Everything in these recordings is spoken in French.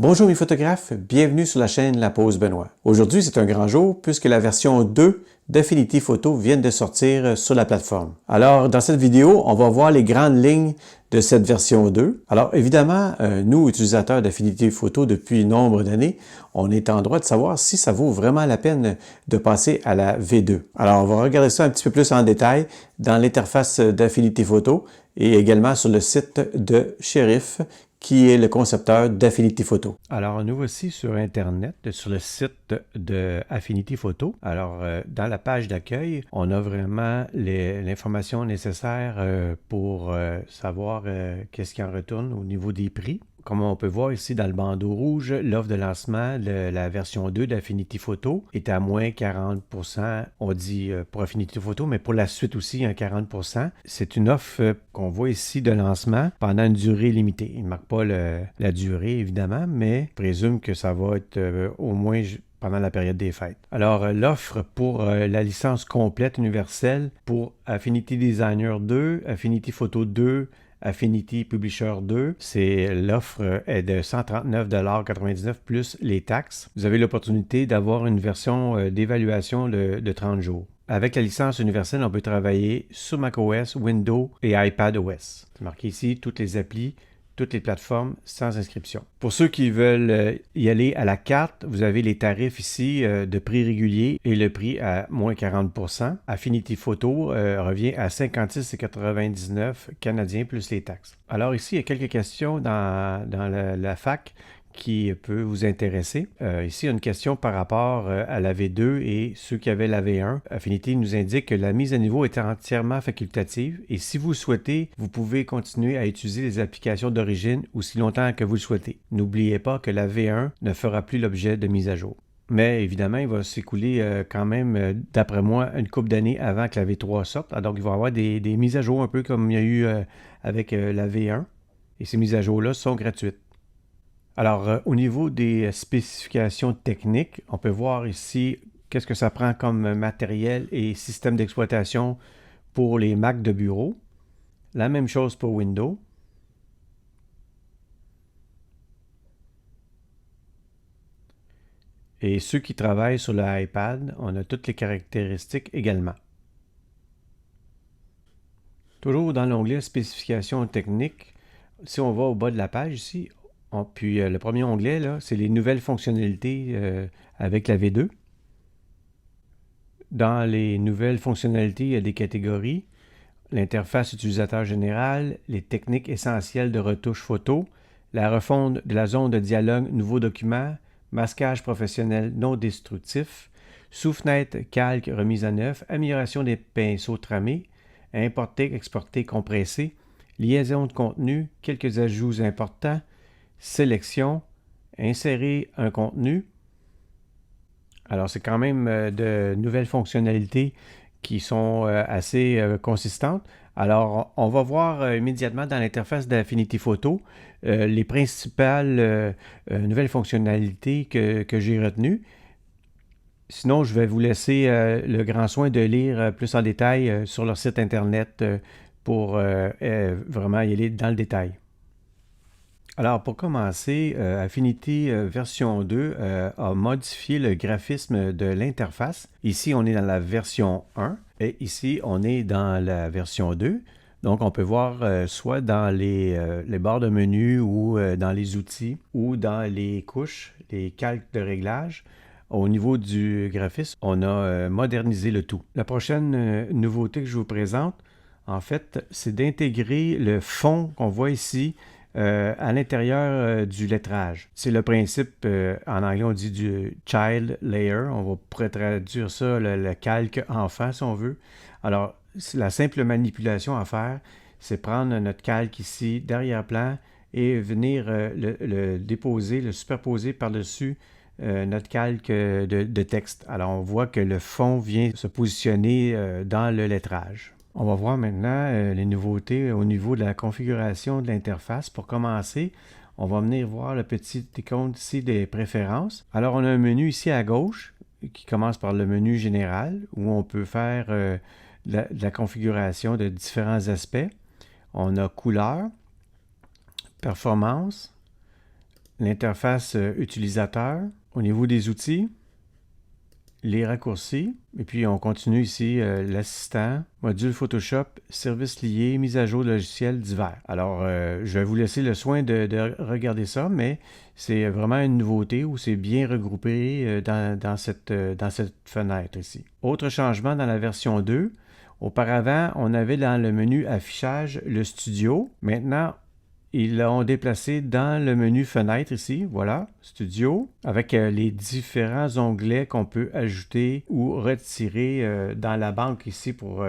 Bonjour mes photographes, bienvenue sur la chaîne La Pause Benoît. Aujourd'hui, c'est un grand jour puisque la version 2 d'Affinity Photo vient de sortir sur la plateforme. Alors, dans cette vidéo, on va voir les grandes lignes de cette version 2. Alors, évidemment, nous, utilisateurs d'Affinity Photo depuis nombre d'années, on est en droit de savoir si ça vaut vraiment la peine de passer à la V2. Alors, on va regarder ça un petit peu plus en détail dans l'interface d'Affinity Photo et également sur le site de Sheriff, qui est le concepteur d'Affinity Photo. Alors, nous voici sur Internet, sur le site de Affinity Photo. Alors, dans la page d'accueil, on a vraiment l'information nécessaire pour savoir qu'est-ce qui en retourne au niveau des prix. Comme on peut voir ici dans le bandeau rouge, l'offre de lancement de la version 2 d'Affinity Photo est à moins 40%. On dit pour Affinity Photo, mais pour la suite aussi, 40%. C'est une offre qu'on voit ici de lancement pendant une durée limitée. Il ne marque pas la durée, évidemment, mais je présume que ça va être au moins pendant la période des fêtes. Alors, l'offre pour la licence complète universelle pour Affinity Designer 2, Affinity Photo 2, Affinity Publisher 2, l'offre est de 139,99 $ plus les taxes. Vous avez l'opportunité d'avoir une version d'évaluation de 30 jours. Avec la licence universelle, on peut travailler sur macOS, Windows et iPadOS. C'est marqué ici toutes les applis, toutes les plateformes sans inscription. Pour ceux qui veulent y aller à la carte, vous avez les tarifs ici de prix régulier et le prix à moins 40%. Affinity Photo revient à 56,99 $ canadiens plus les taxes. Alors ici, il y a quelques questions dans la fac qui peut vous intéresser. Ici, il y a une question par rapport à la V2 et ceux qui avaient la V1. Affinity nous indique que la mise à niveau est entièrement facultative et si vous le souhaitez, vous pouvez continuer à utiliser les applications d'origine aussi longtemps que vous le souhaitez. N'oubliez pas que la V1 ne fera plus l'objet de mise à jour. Mais évidemment, il va s'écouler quand même, d'après moi, une couple d'années avant que la V3 sorte. Donc, il va y avoir des mises à jour un peu comme il y a eu avec la V1. Et ces mises à jour-là sont gratuites. Alors, au niveau des spécifications techniques, on peut voir ici qu'est-ce que ça prend comme matériel et système d'exploitation pour les Mac de bureau. La même chose pour Windows. Et ceux qui travaillent sur l'iPad, on a toutes les caractéristiques également. Toujours dans l'onglet spécifications techniques, si on va au bas de la page ici, puis le premier onglet, là, c'est les nouvelles fonctionnalités avec la V2. Dans les nouvelles fonctionnalités, il y a des catégories. L'interface utilisateur général, les techniques essentielles de retouche photo, la refonte de la zone de dialogue nouveau document, masquage professionnel non destructif, sous-fenêtre calque remise à neuf, amélioration des pinceaux tramés, importer, exporter, compresser, liaison de contenu, quelques ajouts importants, sélection, insérer un contenu. Alors, c'est quand même de nouvelles fonctionnalités qui sont assez consistantes. Alors, on va voir immédiatement dans l'interface d'Affinity Photo les principales nouvelles fonctionnalités que j'ai retenues. Sinon, je vais vous laisser le grand soin de lire plus en détail sur leur site Internet pour vraiment y aller dans le détail. Alors, pour commencer, Affinity version 2 a modifié le graphisme de l'interface. Ici, on est dans la version 1 et ici, on est dans la version 2. Donc, on peut voir soit dans les barres de menu ou dans les outils ou dans les couches, les calques de réglage. Au niveau du graphisme, on a modernisé le tout. La prochaine nouveauté que je vous présente, en fait, c'est d'intégrer le fond qu'on voit ici à l'intérieur du lettrage. C'est le principe, en anglais on dit du child layer, on pourrait traduire ça le calque enfant si on veut. Alors, la simple manipulation à faire, c'est prendre notre calque ici, d'arrière-plan, et venir le déposer, le superposer par-dessus notre calque de texte. Alors, on voit que le fond vient se positionner dans le lettrage. On va voir maintenant les nouveautés au niveau de la configuration de l'interface. Pour commencer, on va venir voir le petit icône ici des préférences. Alors, on a un menu ici à gauche qui commence par le menu général où on peut faire de la configuration de différents aspects. On a couleur, performance, l'interface utilisateur. Au niveau des outils, les raccourcis. Et puis, on continue ici l'assistant, module Photoshop, services liés, mise à jour de logiciels divers. Alors, je vais vous laisser le soin de regarder ça, mais c'est vraiment une nouveauté où c'est bien regroupé dans cette fenêtre ici. Autre changement dans la version 2. Auparavant, on avait dans le menu affichage le studio. Maintenant, ils l'ont déplacé dans le menu fenêtre ici, voilà, studio, avec les différents onglets qu'on peut ajouter ou retirer dans la banque ici pour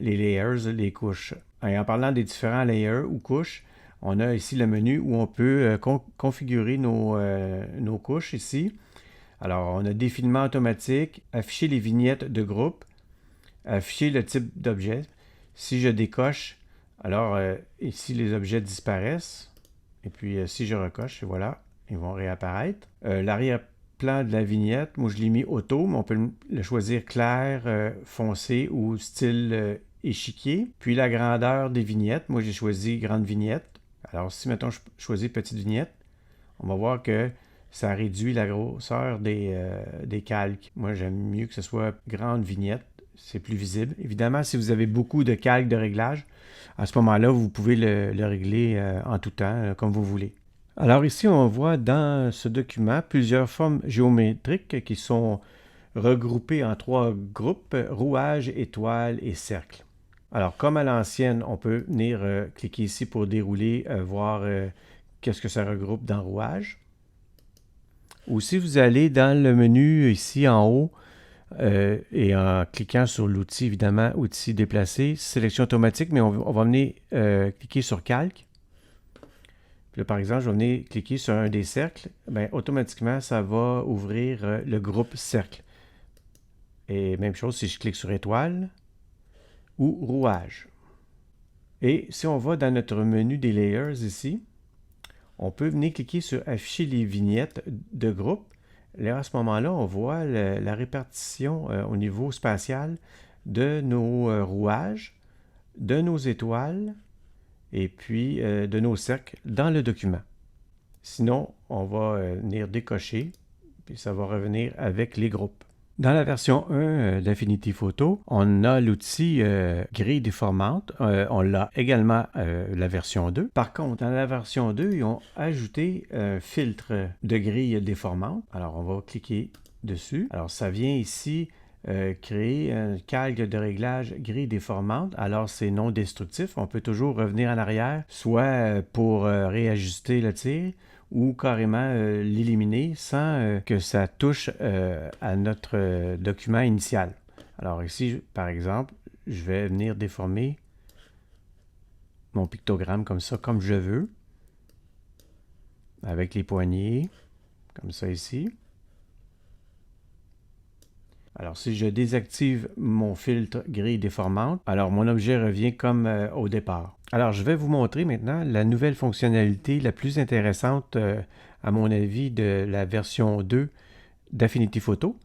les layers, les couches. Et en parlant des différents layers ou couches, on a ici le menu où on peut configurer nos couches ici. Alors, on a défilement automatique, afficher les vignettes de groupe, afficher le type d'objet. Si je décoche, alors, ici, les objets disparaissent. Et puis, si je recoche, voilà, ils vont réapparaître. L'arrière-plan de la vignette, moi, je l'ai mis auto, mais on peut le choisir clair, foncé ou style échiquier. Puis, la grandeur des vignettes, moi, j'ai choisi grande vignette. Alors, si, mettons, je choisis petite vignette, on va voir que ça réduit la grosseur des calques. Moi, j'aime mieux que ce soit grande vignette. C'est plus visible. Évidemment, si vous avez beaucoup de calques de réglage, à ce moment-là, vous pouvez le régler en tout temps, comme vous voulez. Alors ici, on voit dans ce document plusieurs formes géométriques qui sont regroupées en 3 groupes, rouage, étoile et cercle. Alors, comme à l'ancienne, on peut venir cliquer ici pour dérouler, voir qu'est-ce que ça regroupe dans rouage. Ou si vous allez dans le menu ici en haut, et en cliquant sur l'outil, évidemment, outil déplacé, sélection automatique, mais on va venir cliquer sur calque. Puis là, par exemple, je vais venir cliquer sur un des cercles. Bien, automatiquement, ça va ouvrir le groupe cercle. Et même chose si je clique sur étoile ou rouage. Et si on va dans notre menu des layers ici, on peut venir cliquer sur afficher les vignettes de groupe. Là, à ce moment-là, on voit la répartition au niveau spatial de nos rouages, de nos étoiles et puis de nos cercles dans le document. Sinon, on va venir décocher, puis ça va revenir avec les groupes. Dans la version 1 d'Affinity Photo, on a l'outil grille déformante. On l'a également la version 2. Par contre, dans la version 2, ils ont ajouté un filtre de grille déformante. Alors, on va cliquer dessus. Alors, ça vient ici créer un calque de réglage grille déformante. Alors, c'est non destructif. On peut toujours revenir en arrière, soit pour réajuster le tir, ou carrément l'éliminer sans que ça touche à notre document initial. Alors ici, par exemple, je vais venir déformer mon pictogramme comme ça, comme je veux, avec les poignées, comme ça ici. Alors, si je désactive mon filtre grille déformante, alors mon objet revient comme au départ. Alors, je vais vous montrer maintenant la nouvelle fonctionnalité la plus intéressante, à mon avis, de la version 2 d'Affinity Photo.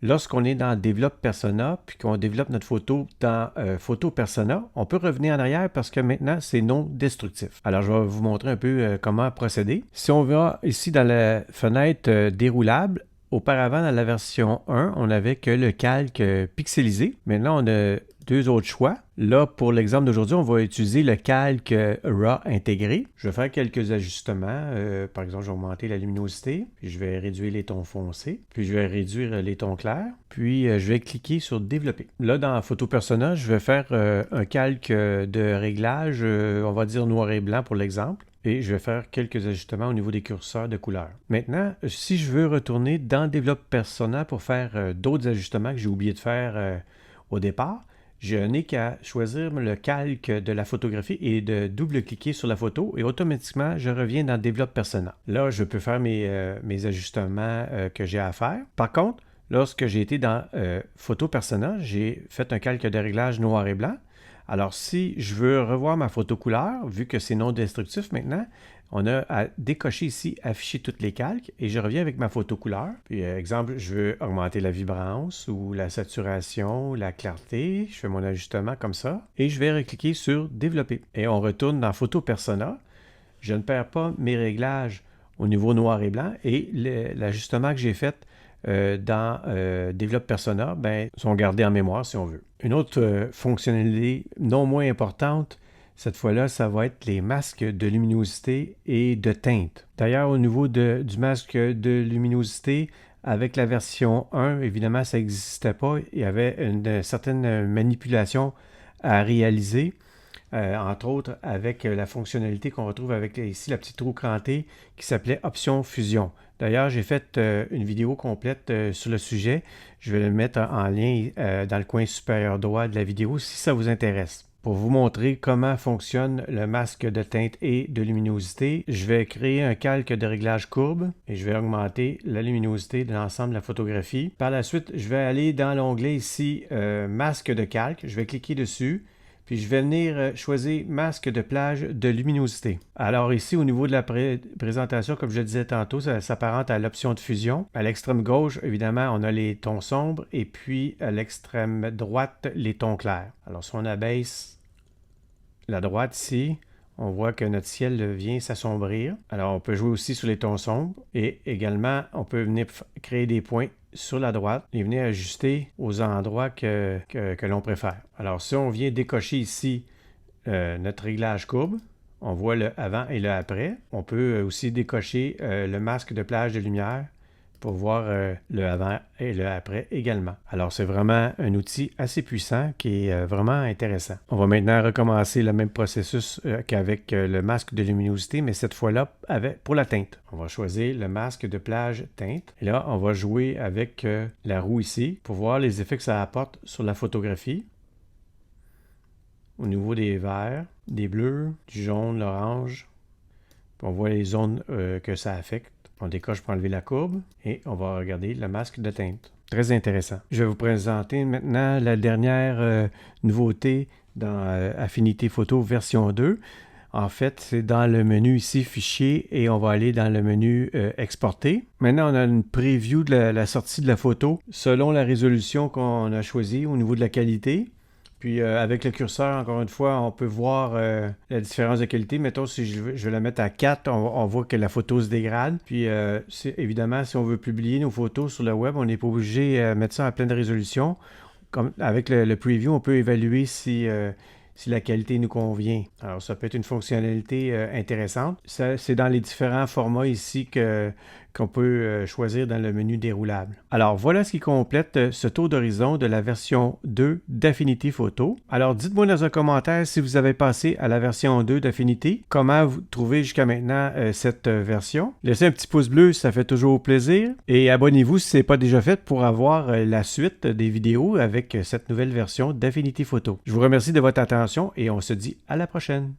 Lorsqu'on est dans Develop Persona, puis qu'on développe notre photo dans Photo Persona, on peut revenir en arrière parce que maintenant, c'est non destructif. Alors, je vais vous montrer un peu comment procéder. Si on va ici dans la fenêtre déroulable, auparavant, dans la version 1, on n'avait que le calque pixelisé. Maintenant, on a 2 autres choix. Là, pour l'exemple d'aujourd'hui, on va utiliser le calque RAW intégré. Je vais faire quelques ajustements. Par exemple, je vais augmenter la luminosité, puis je vais réduire les tons foncés, puis je vais réduire les tons clairs, puis je vais cliquer sur Développer. Là, dans Photo Persona, je vais faire un calque de réglage, on va dire noir et blanc pour l'exemple. Et je vais faire quelques ajustements au niveau des curseurs de couleurs. Maintenant, si je veux retourner dans Develop Persona pour faire d'autres ajustements que j'ai oublié de faire au départ, je n'ai qu'à choisir le calque de la photographie et de double-cliquer sur la photo et automatiquement, je reviens dans Develop Persona. Là, je peux faire mes ajustements que j'ai à faire. Par contre, lorsque j'ai été dans Photo Persona, j'ai fait un calque de réglage noir et blanc. Alors, si je veux revoir ma photo couleur, vu que c'est non destructif maintenant, on a à décocher ici « Afficher toutes les calques » et je reviens avec ma photo couleur. Puis, exemple, je veux augmenter la vibrance ou la saturation, la clarté. Je fais mon ajustement comme ça et je vais recliquer sur « Développer ». Et on retourne dans Photo Persona. Je ne perds pas mes réglages au niveau noir et blanc. Et l'ajustement que j'ai fait dans Develop Persona sont gardés en mémoire si on veut. Une autre fonctionnalité non moins importante, cette fois-là, ça va être les masques de luminosité et de teinte. D'ailleurs, au niveau du masque de luminosité, avec la version 1, évidemment, ça n'existait pas. Il y avait une certaine manipulation à réaliser. Entre autres avec la fonctionnalité qu'on retrouve avec ici la petite roue crantée qui s'appelait Option Fusion. D'ailleurs, j'ai fait une vidéo complète sur le sujet. Je vais le mettre en lien dans le coin supérieur droit de la vidéo si ça vous intéresse. Pour vous montrer comment fonctionne le masque de teinte et de luminosité, je vais créer un calque de réglage courbe et je vais augmenter la luminosité de l'ensemble de la photographie. Par la suite, je vais aller dans l'onglet ici masque de calque. Je vais cliquer dessus. Puis je vais venir choisir masque de plage de luminosité. Alors ici, au niveau de la présentation, comme je le disais tantôt, ça s'apparente à l'option de fusion. À l'extrême gauche, évidemment, on a les tons sombres et puis à l'extrême droite, les tons clairs. Alors si on abaisse la droite ici, on voit que notre ciel vient s'assombrir. Alors on peut jouer aussi sur les tons sombres et également, on peut venir créer des points sur la droite et venir ajuster aux endroits que l'on préfère. Alors, si on vient décocher ici notre réglage courbe, on voit le avant et le après. On peut aussi décocher le masque de plage de lumière pour voir le avant et le après également. Alors, c'est vraiment un outil assez puissant qui est vraiment intéressant. On va maintenant recommencer le même processus qu'avec le masque de luminosité, mais cette fois-là pour la teinte. On va choisir le masque de plage teinte. Et là, on va jouer avec la roue ici pour voir les effets que ça apporte sur la photographie. Au niveau des verts, des bleus, du jaune, l'orange. On voit les zones que ça affecte. On décoche pour enlever la courbe et on va regarder le masque de teinte. Très intéressant. Je vais vous présenter maintenant la dernière nouveauté dans Affinity Photo version 2. En fait, c'est dans le menu ici, Fichier, et on va aller dans le menu Exporter. Maintenant, on a une preview de la sortie de la photo selon la résolution qu'on a choisie au niveau de la qualité. Puis avec le curseur, encore une fois, on peut voir la différence de qualité. Mettons, si je vais la mettre à 4, on voit que la photo se dégrade. Puis évidemment, si on veut publier nos photos sur le web, on n'est pas obligé de mettre ça à pleine résolution. Comme avec le preview, on peut évaluer si la qualité nous convient. Alors, ça peut être une fonctionnalité intéressante. C'est dans les différents formats ici qu'on peut choisir dans le menu déroulable. Alors, voilà ce qui complète ce tour d'horizon de la version 2 d'Affinity Photo. Alors, dites-moi dans un commentaire si vous avez passé à la version 2 d'Affinity, comment vous trouvez jusqu'à maintenant cette version. Laissez un petit pouce bleu, ça fait toujours plaisir. Et abonnez-vous si ce n'est pas déjà fait pour avoir la suite des vidéos avec cette nouvelle version d'Affinity Photo. Je vous remercie de votre attention et on se dit à la prochaine.